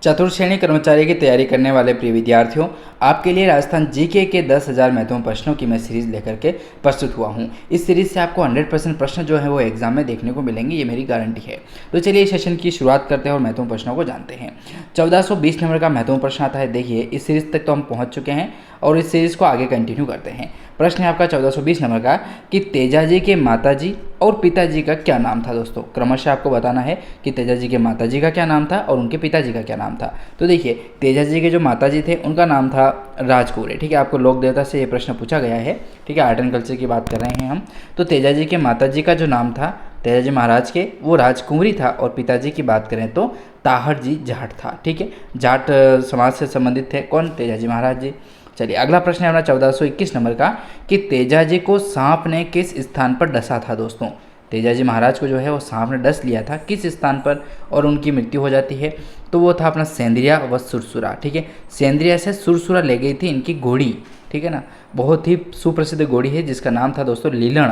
चतुर्थ श्रेणी कर्मचारी की तैयारी करने वाले प्रिय विद्यार्थियों, आपके लिए राजस्थान जीके के 10,000 महत्वपूर्ण प्रश्नों की मैं सीरीज़ लेकर के प्रस्तुत हुआ हूं। इस सीरीज़ से आपको 100% प्रश्न जो है वो एग्जाम में देखने को मिलेंगे, ये मेरी गारंटी है। तो चलिए इस सेशन की शुरुआत करते हैं और महत्वपूर्ण प्रश्नों को जानते हैं। 1420 नंबर का महत्वपूर्ण प्रश्न आता है। देखिए, इस सीरीज़ तक तो हम पहुँच चुके हैं और इस सीरीज़ को आगे कंटिन्यू करते हैं। प्रश्न है आपका 1420 नंबर का कि तेजाजी के माताजी और पिताजी का क्या नाम था। दोस्तों, क्रमशः आपको बताना है कि तेजाजी के माताजी का क्या नाम था और उनके पिताजी का क्या नाम था। तो देखिए, तेजाजी के जो माताजी थे उनका नाम था राजकुंवरी। ठीक है, आपको लोक देवता से ये प्रश्न पूछा गया है। ठीक है, आर्ट एंड कल्चर की बात कर रहे हैं हम। तो तेजाजी के माताजी का जो नाम था तेजाजी महाराज के, वो राजकुंवरी था और पिताजी की बात करें तो ताहरजी जाट था। ठीक है, जाट समाज से संबंधित थे कौन? तेजाजी महाराज जी। चलिए अगला प्रश्न है अपना 1421 नंबर का कि तेजाजी को सांप ने किस स्थान पर डसा था। दोस्तों, तेजाजी महाराज को जो है वो सांप ने डस लिया था, किस स्थान पर और उनकी मृत्यु हो जाती है? तो वो था अपना सेंद्रिया व सुरसुरा। ठीक है, सेंद्रिया से सुरसुरा ले गई थी इनकी घोड़ी। ठीक है ना, बहुत ही सुप्रसिद्ध घोड़ी है जिसका नाम था दोस्तों लीलण।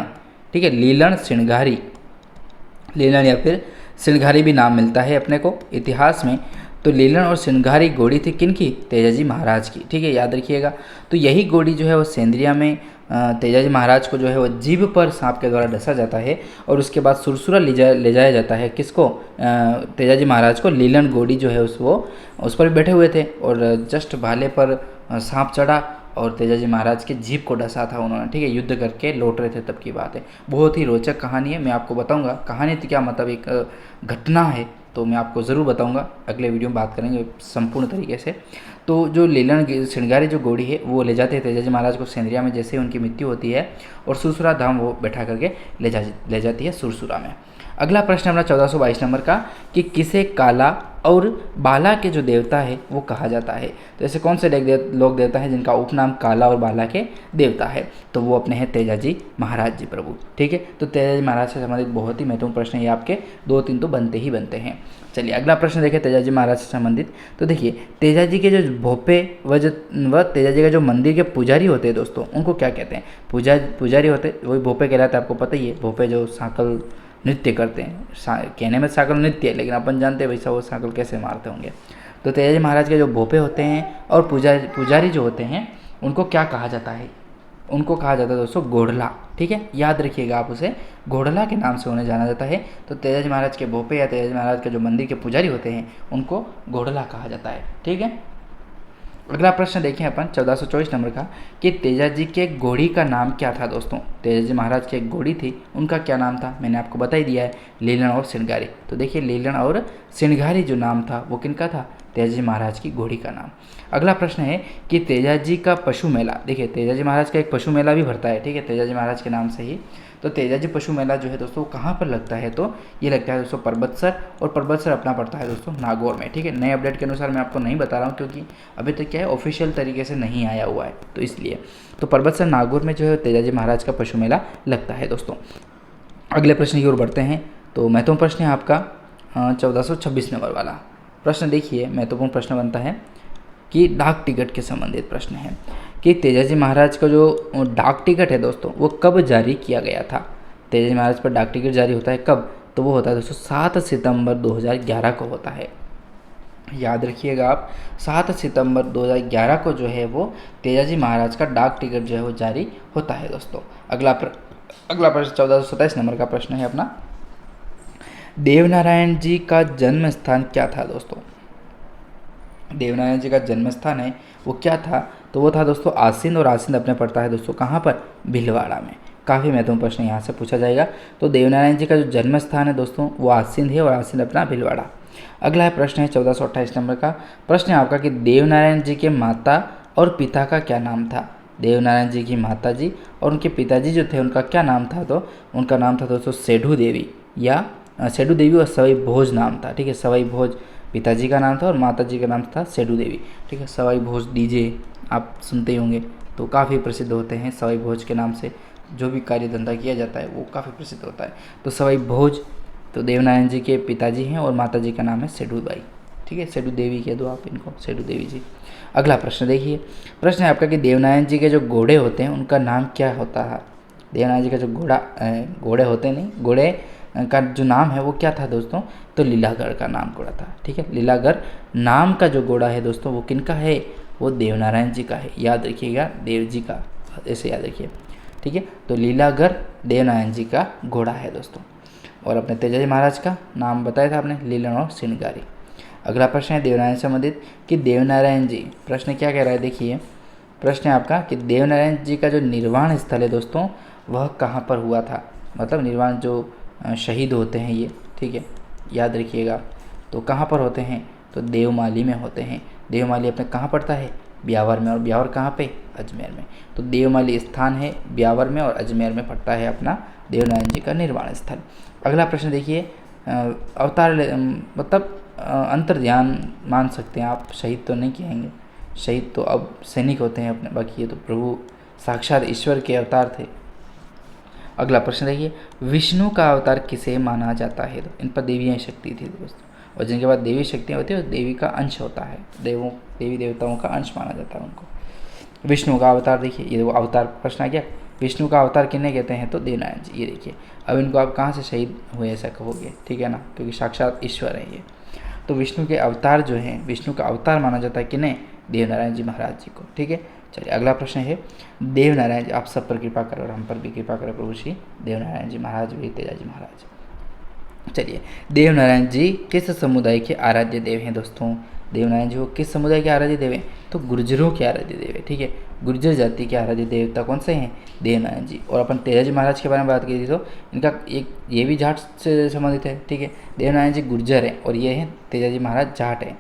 ठीक है, लीलण सिणगारी, लीलण या फिर सिणगारी भी नाम मिलता है अपने को इतिहास में। तो लीलण और सिणगारी घोड़ी थी किनकी? तेजाजी महाराज की। ठीक है, याद रखिएगा। तो यही घोड़ी जो है वो सेंद्रिया में तेजाजी महाराज को जो है वो जीभ पर सांप के द्वारा डसा जाता है और उसके बाद सुरसुरा ले जाया जाता है। किसको? तेजाजी महाराज को। लीलण घोड़ी जो है उस पर बैठे हुए थे और जस्ट भाले पर सांप चढ़ा और तेजाजी महाराज के जीभ को डसा था उन्होंने। ठीक है, युद्ध करके लौट रहे थे तब की बात है। बहुत ही रोचक कहानी है, मैं आपको बताऊंगा। कहानी तो क्या मतलब, एक घटना है, तो मैं आपको ज़रूर बताऊंगा। अगले वीडियो में बात करेंगे संपूर्ण तरीके से। तो जो लीलण सिणगारी जो घोड़ी है वो ले जाते हैं तेजाजी महाराज को सेंद्रिया में, जैसे उनकी मृत्यु होती है, और सुरसुरा धाम वो बैठा करके ले जाती है सुरसुरा में। अगला प्रश्न अपना 1422 नंबर का कि किसे काला और बाला के जो देवता है वो कहा जाता है। तो ऐसे कौन से लोक देवता हैं जिनका उपनाम काला और बाला के देवता है? तो वो अपने हैं तेजाजी महाराज जी प्रभु। ठीक है, तो तेजाजी महाराज से संबंधित बहुत ही महत्वपूर्ण प्रश्न ये आपके 2-3 तो बनते ही बनते हैं। चलिए अगला प्रश्न देखें तेजाजी महाराज से संबंधित। तो देखिए, तेजाजी के जो भोपे व तेजाजी का जो मंदिर के पुजारी होते हैं दोस्तों, उनको क्या कहते हैं? पुजारी होते वही भोपे कहलाते हैं, आपको पता ही है। भोपे जो सांकल नृत्य करते हैं, कहने में सांकल नृत्य है लेकिन अपन जानते हैं वैसा वो सांकल कैसे मारते होंगे। तो तेजाजी महाराज के जो भोपे होते हैं और पुजारी जो होते हैं उनको क्या कहा जाता है? उनको कहा जाता है दोस्तों घोड़ला। ठीक है, याद रखिएगा, आप उसे घोड़ला के नाम से उन्हें जाना जाता है। तो तेजाजी महाराज के भोपे या तेजाजी महाराज के जो मंदिर के पुजारी होते हैं उनको घोड़ला कहा जाता है। ठीक है, अगला प्रश्न देखें अपन 1424 नंबर का कि तेजाजी के घोड़ी का नाम क्या था। दोस्तों, तेजाजी महाराज की एक घोड़ी थी, उनका क्या नाम था? मैंने आपको बता ही दिया है, लीलण और सिणगारी। तो देखिए, लीलण और सिणगारी जो नाम था वो किनका था? तेजाजी महाराज की घोड़ी का नाम। अगला प्रश्न है कि तेजाजी का पशु मेला। देखिए, तेजाजी महाराज का एक पशु मेला भी भरता है। ठीक है, तेजाजी महाराज के नाम से ही। तो तेजाजी पशु मेला जो है दोस्तों कहाँ पर लगता है? तो ये लगता है दोस्तों परबतसर, और परबतसर अपना पड़ता है दोस्तों नागौर में। ठीक है, नए अपडेट के अनुसार मैं आपको नहीं बता रहा हूँ क्योंकि अभी तक क्या है ऑफिशियल तरीके से नहीं आया हुआ है, तो इसलिए। तो परबतसर नागौर में जो है तेजाजी महाराज का पशु मेला लगता है दोस्तों। अगले प्रश्न की ओर बढ़ते हैं। तो महत्वपूर्ण प्रश्न है आपका 1426 नंबर वाला प्रश्न। देखिए, महत्वपूर्ण प्रश्न बनता है कि डाक टिकट के संबंधित प्रश्न है कि तेजाजी महाराज का जो डाक टिकट है दोस्तों वो कब जारी किया गया था। तेजाजी महाराज पर डाक टिकट जारी होता है कब? तो वो होता है दोस्तों 7 सितंबर 2011 को होता है। याद रखिएगा आप, 7 सितंबर 2011 को जो है वो तेजाजी महाराज का डाक टिकट जो है वो जारी होता है दोस्तों। अगला प्रश्न 1427 नंबर का प्रश्न है अपना, देवनारायण जी का जन्म स्थान क्या था। दोस्तों, देवनारायण जी का जन्म स्थान है वो क्या था? तो वो था दोस्तों आसीन, और आसीन अपने पड़ता है दोस्तों कहाँ पर? भीलवाड़ा में। काफ़ी महत्वपूर्ण प्रश्न यहाँ से पूछा जाएगा। तो देवनारायण जी का जो जन्म स्थान है दोस्तों वो आसीन है और आसीन अपना भीलवाड़ा। अगला है प्रश्न है 1428 नंबर का प्रश्न है आपका कि देवनारायण जी के माता और पिता का क्या नाम था। देवनारायण जी की माता जी और उनके पिताजी जो थे उनका क्या नाम था? तो उनका नाम था दोस्तों सेठू देवी, या सेठू देवी और सवाई भोज नाम था। ठीक है, सवाई भोज पिताजी का नाम था और माता जी का नाम था सेठू देवी। ठीक है, सवाई भोज डीजे आप सुनते ही होंगे, तो काफ़ी प्रसिद्ध होते हैं सवाई भोज के नाम से। जो भी कार्य धंधा किया जाता है वो काफ़ी प्रसिद्ध होता है। तो सवाई भोज तो देवनारायण जी के पिताजी हैं और माता जी का नाम है सेठू बाई। ठीक है, सेठू देवी कह दो आप इनको, सेठू देवी जी। अगला प्रश्न देखिए, प्रश्न है आपका कि देवनारायण जी के जो घोड़े होते हैं उनका नाम क्या होता है। देवनारायण जी का जो घोड़े होते नहीं, घोड़े का जो नाम है वो क्या था दोस्तों, तो लीलागढ़ का नाम घोड़ा था। ठीक है, लीलागढ़ नाम का जो घोड़ा है दोस्तों वो किनका है, वो देवनारायण जी का है। याद रखिएगा, देव जी का, ऐसे याद रखिए। ठीक है, तो लीलागढ़ देवनारायण जी का घोड़ा है दोस्तों। और अपने तेजाजी महाराज का नाम बताया था आपने, लीलन और श्रृंगारी। अगला प्रश्न है देवनारायण से संबंधित कि देवनारायण जी, प्रश्न क्या कह रहा है, देखिए प्रश्न है आपका कि देवनारायण जी का जो निर्वाण स्थल है दोस्तों वह कहाँ पर हुआ था। मतलब निर्वाण जो शहीद होते हैं ये, ठीक है, याद रखिएगा। तो कहाँ पर होते हैं, तो देवमाली में होते हैं। देवमाली अपने कहाँ पड़ता है, ब्यावर में, और ब्यावर कहाँ पे, अजमेर में। तो देवमाली स्थान है ब्यावर में और अजमेर में पड़ता है अपना देवनारायण जी का निर्वाण स्थल। अगला प्रश्न देखिए, अवतार मतलब अंतर ध्यान मान सकते हैं आप, शहीद तो नहीं कहेंगे, शहीद तो अब सैनिक होते हैं अपने, बाकी ये तो प्रभु साक्षात ईश्वर के अवतार थे। अगला प्रश्न देखिए, विष्णु का अवतार किसे माना जाता है, तो इन पर देवी शक्ति थी दोस्तों, और जिनके पास देवी शक्तियाँ होती है वो देवी का अंश होता है, देवी देवताओं का अंश माना जाता है उनको। विष्णु का अवतार देखिए, ये वो अवतार प्रश्न आ गया, विष्णु का अवतार किन्हें कहते हैं, तो देवनारायण जी। ये देखिए, अब इनको आप कहाँ से शहीद हुए ऐसा कहोगे, ठीक है ना, क्योंकि साक्षात ईश्वर है ये। तो विष्णु के अवतार जो हैं, विष्णु का अवतार माना जाता है किन्हें, देवनारायण जी महाराज जी को। ठीक है, चलिए अगला प्रश्न है, देवनारायण जी, आप सब पर कृपा करो और हम पर भी कृपा करो प्रभु श्री देवनारायण जी महाराज, वीर तेजाजी महाराज। चलिए, देवनारायण जी किस समुदाय के आराध्य देव हैं दोस्तों, देवनारायण जी वो किस समुदाय के आराध्य देव हैं, तो गुर्जरों के आराध्य देव है। ठीक है, गुर्जर जाति के आराध्य देवता कौन से हैं, देवनारायण जी। और अपन तेजाजी महाराज के बारे में बात की थी तो इनका एक ये भी जाट से संबंधित है। ठीक है, देवनारायण जी गुर्जर हैं और ये हैं तेजाजी महाराज जाट हैं।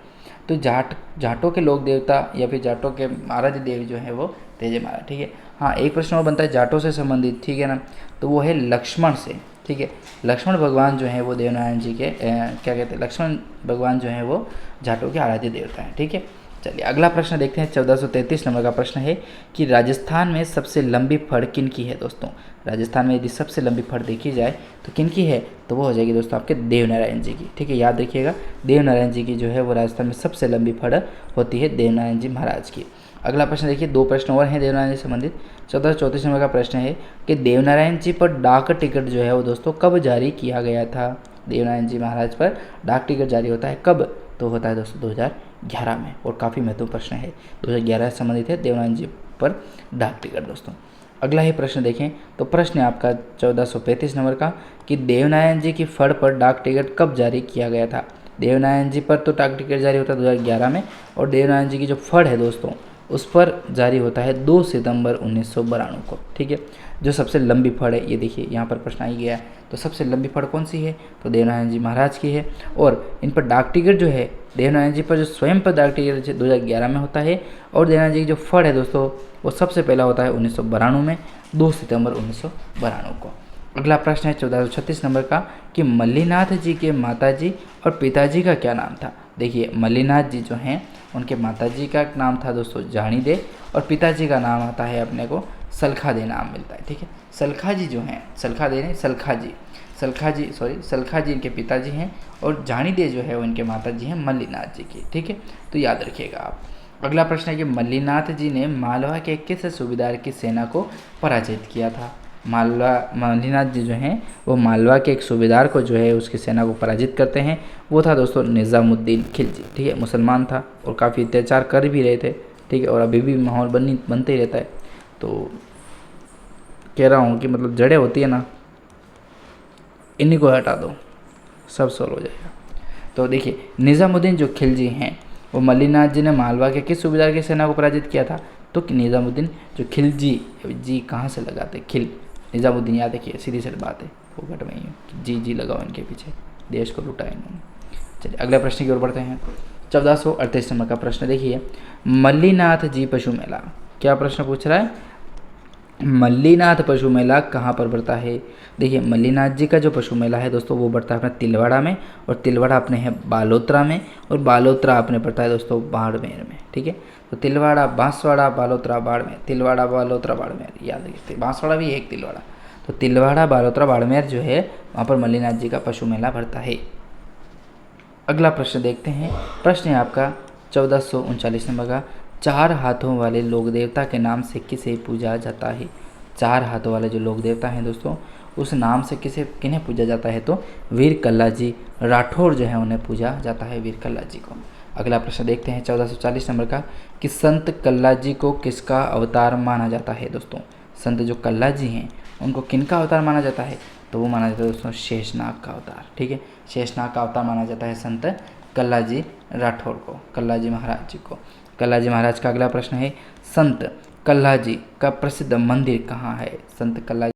तो जाटों के लोक देवता या फिर जाटों के आराध्य देव जो है वो तेजाजी महाराज। ठीक है, हाँ एक प्रश्न और बनता है जाटों से संबंधित, ठीक है ना, तो वो है लक्ष्मण से। ठीक है, लक्ष्मण भगवान जो है वो देवनारायण जी के क्या कहते हैं, लक्ष्मण भगवान जो है वो जाटों के आराध्य देवता हैं। ठीक है, चलिए अगला प्रश्न देखते हैं। 1433 नंबर का प्रश्न है कि राजस्थान में सबसे लंबी फड़ किन की है दोस्तों। राजस्थान में यदि सबसे लंबी फड़ देखी जाए तो किन की है, तो वो हो जाएगी दोस्तों आपके देवनारायण जी की। ठीक है, याद रखिएगा, देवनारायण जी की जो है वो राजस्थान में सबसे लंबी फड़ होती है देवनारायण जी महाराज की। अगला प्रश्न देखिए, दो प्रश्न और हैं देवनारायण जी से संबंधित। 1434 नंबर का प्रश्न है कि देवनारायण जी पर डाक टिकट जो है वो दोस्तों कब जारी किया गया था। देवनारायण जी महाराज पर डाक टिकट जारी होता है कब, तो होता है दोस्तों 2011 में, और काफ़ी महत्वपूर्ण प्रश्न है, 2011 से संबंधित है देवनारायण जी पर डाक टिकट दोस्तों। अगला ही प्रश्न देखें तो प्रश्न है आपका 1435 नंबर का कि देवनारायण जी की फड़ पर डाक टिकट कब जारी किया गया था। देवनारायण जी पर तो डाक टिकट जारी होता है 2011 में, और देवनारायण जी की जो फड़ है दोस्तों उस पर जारी होता है 2 सितंबर 1992 को। ठीक है, जो सबसे लंबी फड़ है, ये देखिए यहाँ पर प्रश्न आ ही गया है, तो सबसे लंबी फड़ कौन सी है, तो देवनारायण जी महाराज की है। और इन पर डाक टिकट जो है, देवनारायण जी पर जो स्वयं पर डाक टिकट 2011 में होता है, और देवनारायण जी की जो फड़ है दोस्तों वो सबसे पहला होता है 1992 में, 2 सितंबर 1992 को। अगला प्रश्न है 1436 नंबर का कि मल्लीनाथ जी के माताजी और पिताजी का क्या नाम था। देखिए, मल्लीनाथ जी जो हैं उनके माताजी का नाम था दोस्तों जानी दे, और पिताजी का नाम आता है अपने को सलखा दे नाम मिलता है। ठीक है, सलखा जी जो हैं, सलखा दे नहीं सलखा जी इनके पिताजी हैं, और जानी दे जो है वो इनके माताजी हैं मल्लीनाथ जी की। ठीक है, तो याद रखिएगा आप। अगला प्रश्न है कि मल्लीनाथ जी ने मालवा के किस सूबेदार की सेना को पराजित किया था। मल्लीनाथ जी जो हैं वो मालवा के एक सूबेदार को जो है उसकी सेना को पराजित करते हैं, वो था दोस्तों निज़ामुद्दीन खिलजी। ठीक है, मुसलमान था और काफ़ी अत्याचार कर भी रहे थे। ठीक है, और अभी भी माहौल बनते ही रहता है, तो कह रहा हूँ कि मतलब जड़ें होती है ना, इन्हीं को हटा दो, सब सॉल्व हो जाएगा। तो देखिए, निज़ामुद्दीन जो खिलजी हैं वो मल्लीनाथ जी ने मालवा के किस सूबेदार की सेना को पराजित किया था, तो निज़ामुद्दीन जो खिलजी, जी कहाँ से लगाते, खिल, निज़ामुद्दीन याद रखिए, सीधी सी बात है, फोकट में ही जी लगाओ इनके पीछे, देश को लुटा इन्होंने। चलिए अगले प्रश्न की ओर बढ़ते हैं। 1438 नंबर का प्रश्न देखिए, मल्लीनाथ जी पशु मेला, क्या प्रश्न पूछ रहा है, मल्लीनाथ पशु मेला कहाँ पर बढ़ता है। देखिए, मल्लीनाथ जी का जो पशु मेला है दोस्तों वो बढ़ता है अपने तिलवाड़ा में, और तिलवाड़ा अपने है बालोतरा में, और बालोतरा अपने पड़ता है दोस्तों बाड़मेर में। ठीक है, तो तिलवाड़ा, बांसवाड़ा, बालोतरा, बाड़मेर, तिलवाड़ा, बालोतरा, बाड़मेर, याद रखिए, बांसवाड़ा भी एक तिलवाड़ा, तो तिलवाड़ा, बालोतरा, बाड़मेर जो है वहाँ पर मल्लीनाथ जी का पशु मेला बढ़ता है। अगला प्रश्न देखते हैं। प्रश्न है आपका 1439 नंबर का, 4 हाथों वाले लोक देवता के नाम से किसे पूजा जाता है। 4 हाथों वाले जो लोक देवता हैं दोस्तों, उस नाम से किन्हें पूजा जाता है? तो वीर कल्ला जी राठौर जो है उन्हें पूजा जाता है, वीर कल्ला जी को। अगला प्रश्न देखते हैं 1440 नंबर का कि संत कल्ला जी को किसका अवतार माना जाता है दोस्तों? संत जो कल्ला जी हैं उनको किनका अवतार माना जाता है? तो वो माना जाता है दोस्तों शेषनाग का अवतार। ठीक है, शेषनाग का अवतार माना जाता है संत कल्ला जी राठौर को, कल्ला जी महाराज जी को। कल्ला जी महाराज का अगला प्रश्न है संत कल्ला जी का प्रसिद्ध मंदिर कहाँ है? संत कल्ला